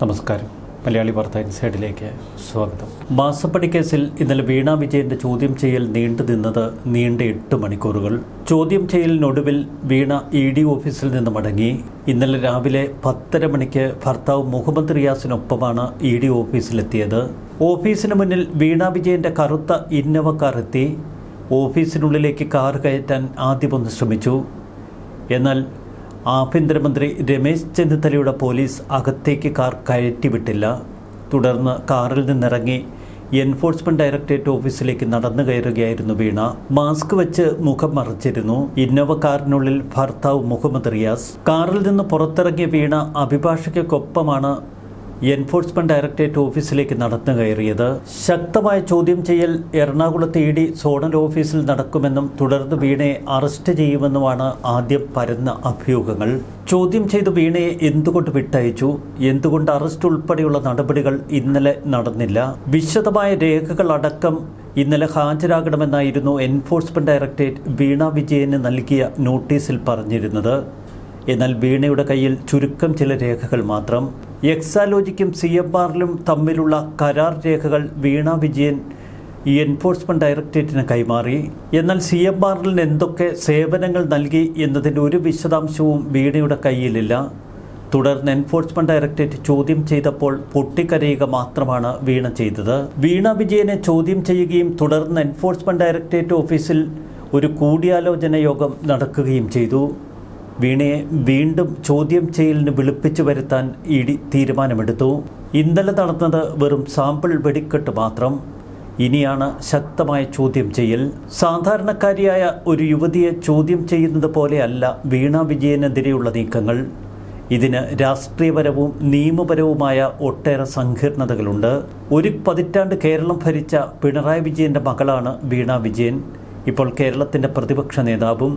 നമസ്കാരം. മലയാളി വാർത്ത ഇൻസൈഡിലേക്ക് സ്വാഗതം. മാസപ്പടി കേസിൽ ഇന്നലെ വീണ വിജയന്റെ ചോദ്യം ചെയ്യൽ നീണ്ട 8 മണിക്കൂറുകൾ. ചോദ്യം ചെയ്യലിനൊടുവിൽ വീണ ED ഓഫീസിൽ നിന്ന് മടങ്ങി. ഇന്നലെ രാവിലെ 10:30 മണിക്ക് ഭർത്താവ് മുഹമ്മദ് റിയാസിനൊപ്പമാണ് ED ഓഫീസിലെത്തിയത്. ഓഫീസിന് മുന്നിൽ വീണ വിജയന്റെ കറുത്ത ഇന്നോവ കാർ എത്തി. ഓഫീസിനുള്ളിലേക്ക് കാർ കയറ്റാൻ ആദ്യമൊന്ന് ശ്രമിച്ചു. എന്നാൽ ആഭ്യന്തരമന്ത്രി രമേശ് ചെന്നിത്തലയുടെ പോലീസ് അകത്തേക്ക് കാർ കയറ്റിവിട്ടില്ല. തുടർന്ന് കാറിൽ നിന്നിറങ്ങി എൻഫോഴ്സ്മെന്റ് ഡയറക്ടറേറ്റ് ഓഫീസിലേക്ക് നടന്നു കയറുകയായിരുന്നു വീണ. മാസ്ക് വെച്ച് മുഖം മറച്ചിരുന്നു. ഇന്നോവ കാറിനുള്ളിൽ ഭർത്താവ് മുഹമ്മദ് റിയാസ്. കാറിൽ നിന്ന് പുറത്തിറങ്ങിയ വീണ അഭിഭാഷകയ്ക്കൊപ്പമാണ് എൻഫോഴ്സ്മെന്റ് ഡയറക്ടറേറ്റ് ഓഫീസിലേക്ക് നടന്നു കയറിയത്. ശക്തമായ ചോദ്യം ചെയ്യൽ എറണാകുളത്തെ ED സോണൽ ഓഫീസിൽ നടക്കുമെന്നും തുടർന്ന് വീണയെ അറസ്റ്റ് ചെയ്യുമെന്നുമാണ് ആദ്യം പരന്ന അഭ്യൂഹങ്ങൾ. ചോദ്യം ചെയ്ത് വീണയെ എന്തുകൊണ്ട് വിട്ടയച്ചു, എന്തുകൊണ്ട് അറസ്റ്റ് ഉൾപ്പെടെയുള്ള നടപടികൾ ഇന്നലെ നടന്നില്ല, വിശദമായ രേഖകളടക്കം ഇന്നലെ ഹാജരാകണമെന്നായിരുന്നു എൻഫോഴ്സ്മെന്റ് ഡയറക്ടറേറ്റ് വീണ വിജയന് നൽകിയ നോട്ടീസിൽ പറഞ്ഞിരുന്നത്. എന്നാൽ വീണയുടെ കയ്യിൽ ചുരുക്കം ചില രേഖകൾ മാത്രം. എക്സാലോജിക്കും CMRലും തമ്മിലുള്ള കരാർ രേഖകൾ വീണ വിജയൻ എൻഫോഴ്സ്മെന്റ് ഡയറക്ടറേറ്റിന് കൈമാറി. എന്നാൽ CMRൽ എന്തൊക്കെ സേവനങ്ങൾ നൽകി എന്നതിൻ്റെ ഒരു വിശദാംശവും വീണയുടെ കയ്യിലില്ല. തുടർന്ന് എൻഫോഴ്സ്മെന്റ് ഡയറക്ടറേറ്റ് ചോദ്യം ചെയ്തപ്പോൾ പൊട്ടിക്കരയുക മാത്രമാണ് വീണ ചെയ്തത്. വീണ വിജയനെ ചോദ്യം ചെയ്യുകയും തുടർന്ന് എൻഫോഴ്സ്മെന്റ് ഡയറക്ടറേറ്റ് ഓഫീസിൽ ഒരു കൂടിയാലോചന യോഗം നടക്കുകയും ചെയ്തു. വീണയെ വീണ്ടും ചോദ്യം ചെയ്യലിന് വിളിപ്പിച്ചു വരുത്താൻ ED തീരുമാനമെടുത്തു. ഇന്നലെ നടന്നത് വെറും സാമ്പിൾ വെടിക്കെട്ട് മാത്രം. ഇനിയാണ് ശക്തമായ ചോദ്യം ചെയ്യൽ. സാധാരണക്കാരിയായ ഒരു യുവതിയെ ചോദ്യം ചെയ്യുന്നത് പോലെയല്ല വീണ വിജയനെതിരെയുള്ള നീക്കങ്ങൾ. ഇതിന് രാഷ്ട്രീയപരവും നിയമപരവുമായ ഒട്ടേറെ സങ്കീർണതകളുണ്ട്. ഒരു പതിറ്റാണ്ട് കേരളം ഭരിച്ച പിണറായി വിജയന്റെ മകളാണ് വീണ വിജയൻ. ഇപ്പോൾ കേരളത്തിൻ്റെ പ്രതിപക്ഷ നേതാവും.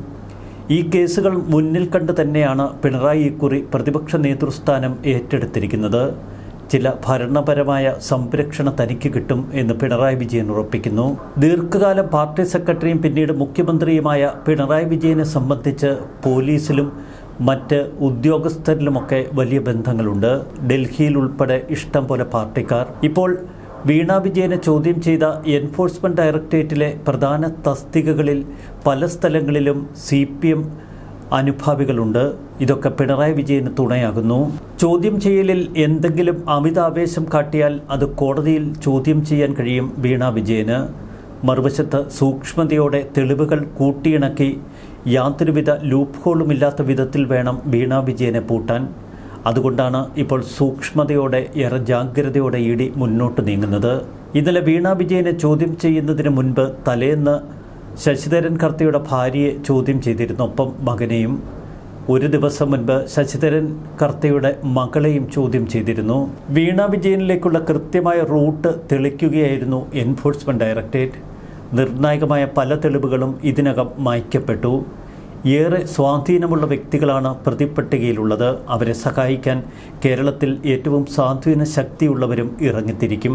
ഈ കേസുകൾ മുന്നിൽ കണ്ട് തന്നെയാണ് പിണറായി ഇക്കുറി പ്രതിപക്ഷ നേതൃസ്ഥാനം ഏറ്റെടുത്തിരിക്കുന്നത്. ചില ഭരണപരമായ സംരക്ഷണ തനിക്ക് കിട്ടും എന്ന് പിണറായി വിജയൻ ഉറപ്പിക്കുന്നു. ദീർഘകാലം പാർട്ടി സെക്രട്ടറിയും പിന്നീട് മുഖ്യമന്ത്രിയുമായ പിണറായി വിജയനെ സംബന്ധിച്ച് പോലീസിലും മറ്റ് ഉദ്യോഗസ്ഥരിലുമൊക്കെ വലിയ ബന്ധങ്ങളുണ്ട്. ഡൽഹിയിൽ ഉൾപ്പെടെ ഇഷ്ടം പോലെ പാർട്ടിക്കാർ. ഇപ്പോൾ വീണ വിജയനെ ചോദ്യം ചെയ്ത എൻഫോഴ്സ്മെന്റ് ഡയറക്ടറേറ്റിലെ പ്രധാന തസ്തികകളിൽ പല സ്ഥലങ്ങളിലും CPM അനുഭാവികളുണ്ട്. ഇതൊക്കെ പിണറായി വിജയന് തുണയാകുന്നു. ചോദ്യം ചെയ്യലിൽ എന്തെങ്കിലും അമിതാവേശം കാട്ടിയാൽ അത് കോടതിയിൽ ചോദ്യം ചെയ്യാൻ കഴിയും വീണ വിജയന്. മറുവശത്ത് സൂക്ഷ്മതയോടെ തെളിവുകൾ കൂട്ടിയിണക്കി യാതൊരുവിധ ലൂപ്പ് ഹോളുമില്ലാത്ത വിധത്തിൽ വേണം വീണ വിജയനെ പൂട്ടാൻ. അതുകൊണ്ടാണ് ഇപ്പോൾ സൂക്ഷ്മതയോടെ ഏറെ ജാഗ്രതയോടെ ED മുന്നോട്ട് നീങ്ങുന്നത്. ഇന്നലെ വീണ വിജയനെ ചോദ്യം ചെയ്യുന്നതിന് മുൻപ് തലേന്ന് ശശിധരൻ കർത്തയുടെ ഭാര്യയെ ചോദ്യം ചെയ്തിരുന്നു, ഒപ്പം മകനെയും. ഒരു ദിവസം മുൻപ് ശശിധരൻ കർത്തയുടെ മകളെയും ചോദ്യം ചെയ്തിരുന്നു. വീണ വിജയനിലേക്കുള്ള കൃത്യമായ റൂട്ട് തെളിക്കുകയായിരുന്നു എൻഫോഴ്സ്മെന്റ് ഡയറക്ടറേറ്റ്. നിർണായകമായ പല തെളിവുകളും ഇതിനകം മായ്ക്കപ്പെട്ടു. ഏറെ സ്വാധീനമുള്ള വ്യക്തികളാണ് പ്രതിപ്പട്ടികയിലുള്ളത്. അവരെ സഹായിക്കാൻ കേരളത്തിൽ ഏറ്റവും സ്വാധീന ശക്തിയുള്ളവരും ഇറങ്ങിത്തിരിക്കും.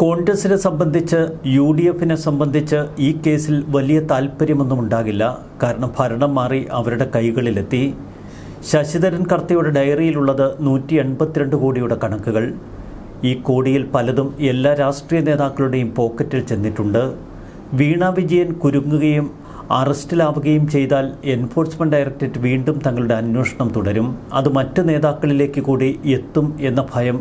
കോൺഗ്രസിനെ സംബന്ധിച്ച് UDFനെ സംബന്ധിച്ച് ഈ കേസിൽ വലിയ താല്പര്യമൊന്നും ഉണ്ടാകില്ല. കാരണം ഭരണം മാറി അവരുടെ കൈകളിലെത്തി. ശശിധരൻ കർത്തയുടെ ഡയറിയിലുള്ളത് 182 കോടിയുടെ കണക്കുകൾ. ഈ കോടിയിൽ പലതും എല്ലാ രാഷ്ട്രീയ നേതാക്കളുടെയും പോക്കറ്റിൽ ചെന്നിട്ടുണ്ട്. വീണ വിജയൻ കുരുങ്ങുകയും അറസ്റ്റിലാവുകയും ചെയ്താൽ എൻഫോഴ്സ്മെന്റ് ഡയറക്ടറേറ്റ് വീണ്ടും തങ്ങളുടെ അന്വേഷണം തുടരും. അത് മറ്റ് നേതാക്കളിലേക്ക് കൂടി എത്തും എന്ന ഭയം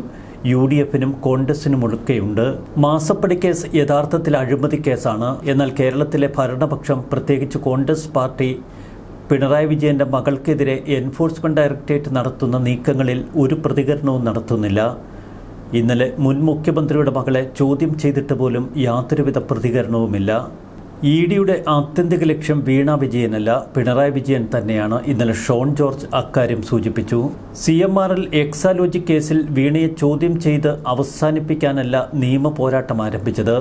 UDFനും കോൺഗ്രസിനും ഒഴുക്കെയുണ്ട്. മാസപ്പടി കേസ് യഥാർത്ഥത്തിൽ അഴിമതി കേസാണ്. എന്നാൽ കേരളത്തിലെ ഭരണപക്ഷം, പ്രത്യേകിച്ച് കോൺഗ്രസ് പാർട്ടി, പിണറായി വിജയന്റെ മകൾക്കെതിരെ എൻഫോഴ്സ്മെന്റ് ഡയറക്ടറേറ്റ് നടത്തുന്ന നീക്കങ്ങളിൽ ഒരു പ്രതികരണവും നടത്തുന്നില്ല. ഇന്നലെ മുൻ മുഖ്യമന്ത്രിയുടെ മകളെ ചോദ്യം ചെയ്തിട്ട് പോലും യാതൊരുവിധ പ്രതികരണവുമില്ല. EDയുടെ ആത്യന്തിക ലക്ഷ്യം വീണ വിജയനല്ല, പിണറായി വിജയൻ തന്നെയാണ്. ഇന്നലെ ഷോൺ ജോർജ് അക്കാര്യം സൂചിപ്പിച്ചു. CMRൽ എക്സാലോജി കേസിൽ വീണയെ ചോദ്യം ചെയ്ത് അവസാനിപ്പിക്കാനല്ല നിയമ പോരാട്ടം ആരംഭിച്ചത്.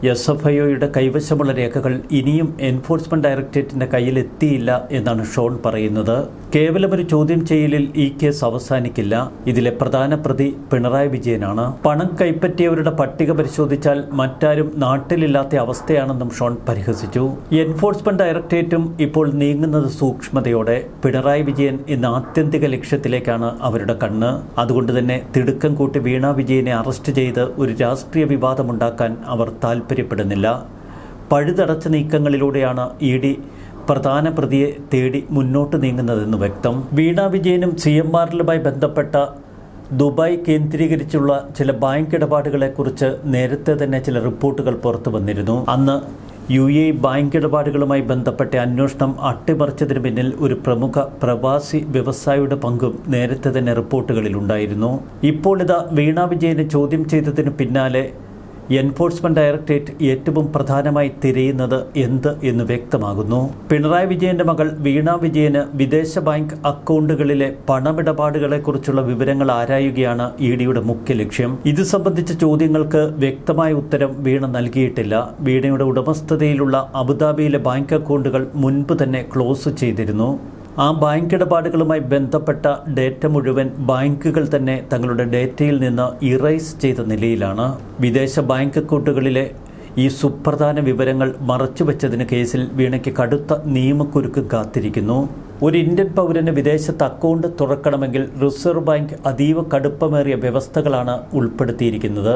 SFIOയുടെ കൈവശമുള്ള രേഖകൾ ഇനിയും എൻഫോഴ്സ്മെന്റ് ഡയറക്ടറേറ്റിന്റെ കയ്യിലെത്തിയില്ല എന്നാണ് ഷോൺ പറയുന്നത്. കേവലം ഒരു ചോദ്യം ചെയ്യലിൽ ഈ കേസ് അവസാനിക്കില്ല. ഇതിലെ പ്രധാന പ്രതി പിണറായി വിജയനാണ്. പണം കൈപ്പറ്റിയവരുടെ പട്ടിക പരിശോധിച്ചാൽ മറ്റാരും നാട്ടിലില്ലാത്ത അവസ്ഥയാണെന്നും ഷോൺ പരിഹസിച്ചു. എൻഫോഴ്സ്മെന്റ് ഡയറക്ടറേറ്റും ഇപ്പോൾ നീങ്ങുന്നത് സൂക്ഷ്മതയോടെ. പിണറായി വിജയൻ ഇന്ന് ആത്യന്തിക ലക്ഷ്യത്തിലേക്കാണ് അവരുടെ കണ്ണ്. അതുകൊണ്ട് തന്നെ തിടുക്കം കൂട്ടി വീണ വിജയനെ അറസ്റ്റ് ചെയ്ത് ഒരു രാഷ്ട്രീയ വിവാദമുണ്ടാക്കാൻ അവർ താൽപ്പര്യപ്പെടുന്നില്ല. പഴുതടച്ച നീക്കങ്ങളിലൂടെയാണ് ED പ്രധാന പ്രതിയെ തേടി മുന്നോട്ട് നീങ്ങുന്നതെന്ന് വ്യക്തം. വീണ വിജയനും CMRലുമായി ബന്ധപ്പെട്ട ദുബായ് കേന്ദ്രീകരിച്ചുള്ള ചില ബാങ്ക് ഇടപാടുകളെക്കുറിച്ച് നേരത്തെ തന്നെ ചില റിപ്പോർട്ടുകൾ പുറത്തു വന്നിരുന്നു. അന്ന് UAE ബാങ്ക് ഇടപാടുകളുമായി ബന്ധപ്പെട്ട അന്വേഷണം അട്ടിമറിച്ചതിന് പിന്നിൽ ഒരു പ്രമുഖ പ്രവാസി വ്യവസായിയുടെ പങ്കും നേരത്തെ തന്നെ റിപ്പോർട്ടുകളിലുണ്ടായിരുന്നു. ഇപ്പോൾ ഇതാ വീണ വിജയനെ ചോദ്യം ചെയ്തതിന് പിന്നാലെ എൻഫോഴ്സ്മെന്റ് ഡയറക്ടറേറ്റ് ഏറ്റവും പ്രധാനമായി തിരയുന്നത് എന്ത് എന്ന് വ്യക്തമാകുന്നു. പിണറായി വിജയന്റെ മകൾ വീണ വിജയന് വിദേശ ബാങ്ക് അക്കൗണ്ടുകളിലെ പണമിടപാടുകളെക്കുറിച്ചുള്ള വിവരങ്ങൾ ആരായുകയാണ് EDയുടെ മുഖ്യ ലക്ഷ്യം. ഇത് സംബന്ധിച്ച ചോദ്യങ്ങൾക്ക് വ്യക്തമായ ഉത്തരം വീണ നൽകിയിട്ടില്ല. വീണയുടെ ഉടമസ്ഥതയിലുള്ള അബുദാബിയിലെ ബാങ്ക് അക്കൗണ്ടുകൾ മുൻപ് തന്നെ ക്ലോസ് ചെയ്തിരുന്നു. ആ ബാങ്ക് ഇടപാടുകളുമായി ബന്ധപ്പെട്ട ഡേറ്റ മുഴുവൻ ബാങ്കുകൾ തന്നെ തങ്ങളുടെ ഡേറ്റയിൽ നിന്ന് ഇറേസ് ചെയ്ത നിലയിലാണ്. വിദേശ ബാങ്ക് അക്കൗണ്ടുകളിലെ ഈ സുപ്രധാന വിവരങ്ങൾ മറച്ചുവെച്ചതിന് കേസിൽ വീണയ്ക്ക് കടുത്ത നിയമക്കുരുക്ക് കാത്തിരിക്കുന്നു. ഒരു ഇന്ത്യൻ പൗരന് വിദേശത്ത് അക്കൗണ്ട് തുറക്കണമെങ്കിൽ റിസർവ് ബാങ്ക് അതീവ കടുപ്പമേറിയ വ്യവസ്ഥകളാണ് ഉൾപ്പെടുത്തിയിരിക്കുന്നത്.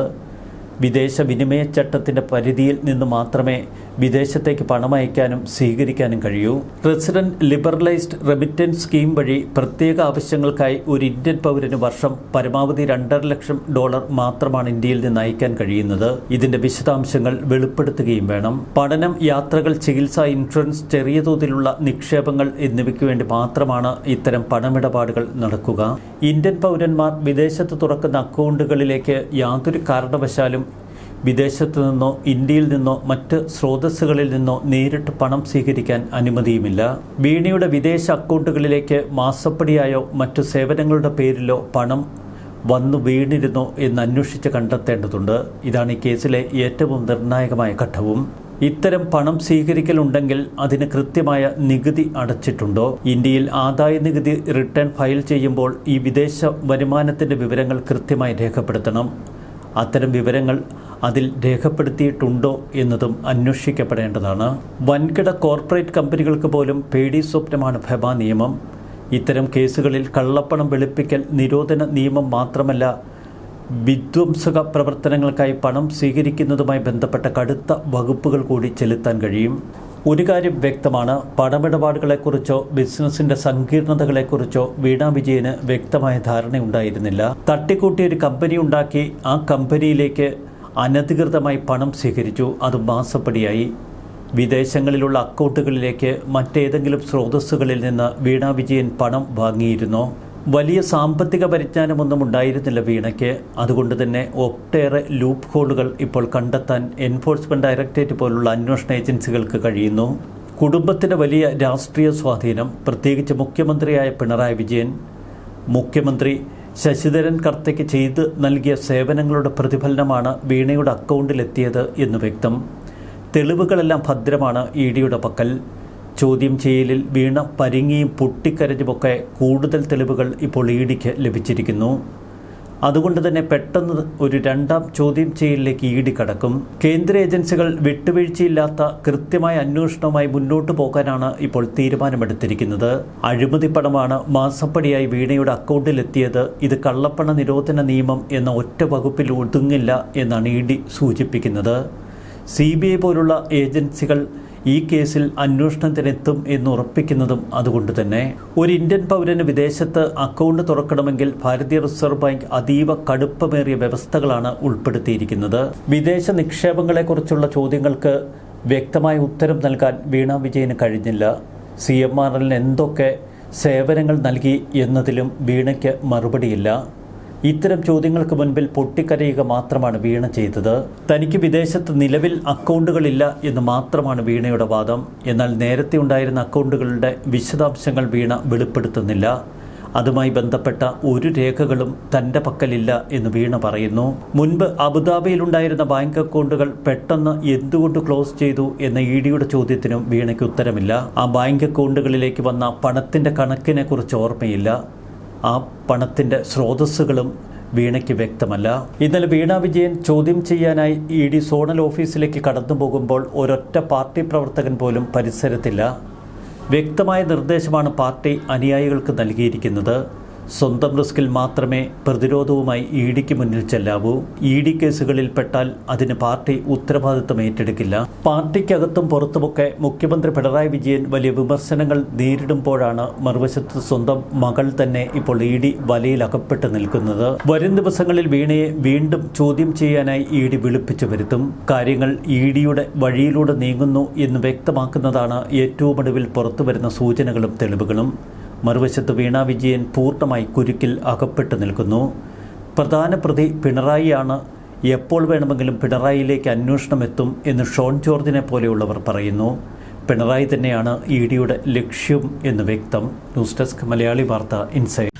വിദേശ വിനിമയ ചട്ടത്തിൻ്റെ പരിധിയിൽ നിന്ന് മാത്രമേ വിദേശത്തേക്ക് പണം അയക്കാനും സ്വീകരിക്കാനും കഴിയൂ. റെസിഡന്റ് ലിബറലൈസ്ഡ് റെമിറ്റൻസ് സ്കീം വഴി പ്രത്യേക ആവശ്യങ്ങൾക്കായി ഒരു ഇന്ത്യൻ പൗരന് വർഷം പരമാവധി $2.5 ലക്ഷം മാത്രമാണ് ഇന്ത്യയിൽ നിന്ന് അയക്കാൻ കഴിയുന്നത്. ഇതിന്റെ വിശദാംശങ്ങൾ വെളിപ്പെടുത്തുകയും വേണം. പഠനം, യാത്രകൾ, ചികിത്സ, ഇൻഷുറൻസ്, ചെറിയ തോതിലുള്ള നിക്ഷേപങ്ങൾ എന്നിവയ്ക്ക് വേണ്ടി മാത്രമാണ് ഇത്തരം പണമിടപാടുകൾ നടക്കുക. ഇന്ത്യൻ പൗരന്മാർ വിദേശത്ത് തുറക്കുന്ന അക്കൗണ്ടുകളിലേക്ക് യാതൊരു കാരണവശാലും വിദേശത്തു നിന്നോ ഇന്ത്യയിൽ നിന്നോ മറ്റ് സ്രോതസ്സുകളിൽ നിന്നോ നേരിട്ട് പണം സ്വീകരിക്കാൻ അനുമതിയുമില്ല. വീണയുടെ വിദേശ അക്കൗണ്ടുകളിലേക്ക് മാസപ്പടിയായോ മറ്റു സേവനങ്ങളുടെ പേരിലോ പണം വന്നു വീണിരുന്നോ എന്ന് അന്വേഷിച്ച് കണ്ടെത്തേണ്ടതുണ്ട്. ഇതാണ് ഈ കേസിലെ ഏറ്റവും നിർണായകമായ ഘട്ടവും. ഇത്തരം പണം സ്വീകരിക്കലുണ്ടെങ്കിൽ അതിന് കൃത്യമായ നികുതി അടച്ചിട്ടുണ്ടോ? ഇന്ത്യയിൽ ആദായ നികുതി റിട്ടേൺ ഫയൽ ചെയ്യുമ്പോൾ ഈ വിദേശ വരുമാനത്തിൻ്റെ വിവരങ്ങൾ കൃത്യമായി രേഖപ്പെടുത്തണം. അത്തരം വിവരങ്ങൾ അതിൽ രേഖപ്പെടുത്തിയിട്ടുണ്ടോ എന്നതും അന്വേഷിക്കപ്പെടേണ്ടതാണ്. വൻകിട കോർപ്പറേറ്റ് കമ്പനികൾക്ക് പോലും പേടി സ്വപ്നമാണ് ഫെമ നിയമം. ഇത്തരം കേസുകളിൽ കള്ളപ്പണം വെളുപ്പിക്കൽ നിരോധന നിയമം മാത്രമല്ല, വിധ്വംസക പ്രവർത്തനങ്ങൾക്കായി പണം സ്വീകരിക്കുന്നതുമായി ബന്ധപ്പെട്ട കടുത്ത വകുപ്പുകൾ കൂടി ചെലുത്താൻ കഴിയും. ഒരു കാര്യം വ്യക്തമാണ്, പണമിടപാടുകളെക്കുറിച്ചോ ബിസിനസിന്റെ സങ്കീർണതകളെക്കുറിച്ചോ വീണ വിജയന് വ്യക്തമായ ധാരണയുണ്ടായിരുന്നില്ല. തട്ടിക്കൂട്ടി ഒരു കമ്പനി ഉണ്ടാക്കി ആ കമ്പനിയിലേക്ക് അനധികൃതമായി പണം സ്വീകരിച്ചു. അത് മാസപ്പടിയായി. വിദേശങ്ങളിലുള്ള അക്കൗണ്ടുകളിലേക്ക് മറ്റേതെങ്കിലും സ്രോതസ്സുകളിൽ നിന്ന് വീണ വിജയൻ പണം വാങ്ങിയിരുന്നോ? വലിയ സാമ്പത്തിക പരിജ്ഞാനമൊന്നും ഉണ്ടായിരുന്നില്ല വീണയ്ക്ക്. അതുകൊണ്ട് തന്നെ ഒട്ടേറെ ലൂപ്പ് ഹോളുകൾ ഇപ്പോൾ കണ്ടെത്താൻ എൻഫോഴ്സ്മെന്റ് ഡയറക്ടറേറ്റ് പോലുള്ള അന്വേഷണ ഏജൻസികൾക്ക് കഴിയുന്നു. കുടുംബത്തിന് വലിയ രാഷ്ട്രീയ സ്വാധീനം, പ്രത്യേകിച്ച് മുഖ്യമന്ത്രിയായ പിണറായി വിജയൻ. മുഖ്യമന്ത്രി ശശിധരൻ കർത്തയ്ക്ക് ചെയ്ത് നൽകിയ സേവനങ്ങളുടെ പ്രതിഫലനമാണ് വീണയുടെ അക്കൗണ്ടിലെത്തിയത് എന്ന് വ്യക്തം. തെളിവുകളെല്ലാം ഭദ്രമാണ് EDയുടെ പക്കൽ. ചോദ്യം ചെയ്യലിൽ വീണ പരിങ്ങിയും പൊട്ടിക്കരഞ്ഞുമൊക്കെ കൂടുതൽ തെളിവുകൾ ഇപ്പോൾ EDക്ക് ലഭിച്ചിരിക്കുന്നു. അതുകൊണ്ട് തന്നെ പെട്ടെന്ന് ഒരു രണ്ടാം ചോദ്യം ചെയ്യലിലേക്ക് ED കടക്കും. കേന്ദ്ര ഏജൻസികൾ വിട്ടുവീഴ്ചയില്ലാത്ത കൃത്യമായ അന്വേഷണവുമായി മുന്നോട്ട് പോകാനാണ് ഇപ്പോൾ തീരുമാനമെടുത്തിരിക്കുന്നത്. അഴിമതി പണമാണ് മാസപ്പടിയായി വീണയുടെ അക്കൗണ്ടിലെത്തിയത്. ഇത് കള്ളപ്പണ നിരോധന നിയമം എന്ന ഒറ്റ വകുപ്പിൽ ഒതുങ്ങില്ല എന്നാണ് ED സൂചിപ്പിക്കുന്നത്. CBI പോലുള്ള ഏജൻസികൾ ഈ കേസിൽ അന്വേഷണത്തിനെത്തും എന്ന് ഉറപ്പിക്കുന്നതും അതുകൊണ്ട് തന്നെ. ഒരു ഇന്ത്യൻ പൗരന് വിദേശത്ത് അക്കൗണ്ട് തുറക്കണമെങ്കിൽ ഭാരതീയ റിസർവ് ബാങ്ക് അതീവ കടുപ്പമേറിയ വ്യവസ്ഥകളാണ് ഉൾപ്പെടുത്തിയിരിക്കുന്നത്. വിദേശ നിക്ഷേപങ്ങളെക്കുറിച്ചുള്ള ചോദ്യങ്ങൾക്ക് വ്യക്തമായ ഉത്തരം നൽകാൻ വീണ വിജയന് കഴിഞ്ഞില്ല. CMRലിന് എന്തൊക്കെ സേവനങ്ങൾ നൽകി എന്നതിലും വീണയ്ക്ക് മറുപടിയില്ല. ഇത്തരം ചോദ്യങ്ങൾക്ക് മുൻപിൽ പൊട്ടിക്കരയുക മാത്രമാണ് വീണ ചെയ്തത്. തനിക്ക് വിദേശത്ത് നിലവിൽ അക്കൗണ്ടുകളില്ല എന്ന് മാത്രമാണ് വീണയുടെ വാദം. എന്നാൽ നേരത്തെ ഉണ്ടായിരുന്ന അക്കൗണ്ടുകളുടെ വിശദാംശങ്ങൾ വീണ വെളിപ്പെടുത്തുന്നില്ല. അതുമായി ബന്ധപ്പെട്ട ഒരു രേഖകളും തൻ്റെ പക്കലില്ല എന്ന് വീണ പറയുന്നു. മുൻപ് അബുദാബിയിലുണ്ടായിരുന്ന ബാങ്ക് അക്കൗണ്ടുകൾ പെട്ടെന്ന് എന്തുകൊണ്ട് ക്ലോസ് ചെയ്തു എന്ന ഇഡിയുടെ ചോദ്യത്തിനും വീണയ്ക്ക് ഉത്തരമില്ല. ആ ബാങ്ക് അക്കൗണ്ടുകളിലേക്ക് വന്ന പണത്തിൻ്റെ കണക്കിനെ കുറിച്ച് ഓർമ്മയില്ല. ആ പണത്തിൻ്റെ സ്രോതസ്സുകളും വീണയ്ക്ക് വ്യക്തമല്ല. ഇന്നലെ വീണ വിജയൻ ചോദ്യം ചെയ്യാനായി ഇഡി സോണൽ ഓഫീസിലേക്ക് കടന്നു പോകുമ്പോൾ ഒരൊറ്റ പാർട്ടി പ്രവർത്തകൻ പോലും പരിസരത്തില്ല. വ്യക്തമായ നിർദ്ദേശമാണ് പാർട്ടി അനുയായികൾക്ക് നൽകിയിരിക്കുന്നത്. സ്വന്തം റിസ്കിൽ മാത്രമേ പ്രതിരോധവുമായി ഇഡിക്ക് മുന്നിൽ ചെല്ലാവൂ. ഇഡി കേസുകളിൽ പെട്ടാൽ അതിന് പാർട്ടി ഉത്തരവാദിത്വം ഏറ്റെടുക്കില്ല. പാർട്ടിക്കകത്തും പുറത്തുമൊക്കെ മുഖ്യമന്ത്രി പിണറായി വിജയൻ വലിയ വിമർശനങ്ങൾ നേരിടുമ്പോഴാണ് മറുവശത്ത് സ്വന്തം മകൾ തന്നെ ഇപ്പോൾ ഇഡി വലയിൽ അകപ്പെട്ട് നിൽക്കുന്നത്. വരും ദിവസങ്ങളിൽ വീണയെ വീണ്ടും ചോദ്യം ചെയ്യാനായി ഇഡി വിളിപ്പിച്ചു വരുത്തും. കാര്യങ്ങൾ ഇഡിയുടെ വഴിയിലൂടെ നീങ്ങുന്നു എന്ന് വ്യക്തമാക്കുന്നതാണ് ഏറ്റവും ഒടുവിൽ പുറത്തുവരുന്ന സൂചനകളും തെളിവുകളും. മറുവശത്ത് വീണ വിജയൻ പൂർണ്ണമായി കുരുക്കിൽ അകപ്പെട്ടു നിൽക്കുന്നു. പ്രധാന പ്രതി പിണറായിയാണ്. എപ്പോൾ വേണമെങ്കിലും പിണറായിയിലേക്ക് അന്വേഷണം എത്തും എന്ന് ഷോൺ ജോർജിനെ പോലെയുള്ളവർ പറയുന്നു. പിണറായി തന്നെയാണ് ഇഡിയുടെ ലക്ഷ്യം എന്ന് വ്യക്തം. ന്യൂസ് ഡെസ്ക് മലയാളി വാർത്ത ഇൻസൈഡ്.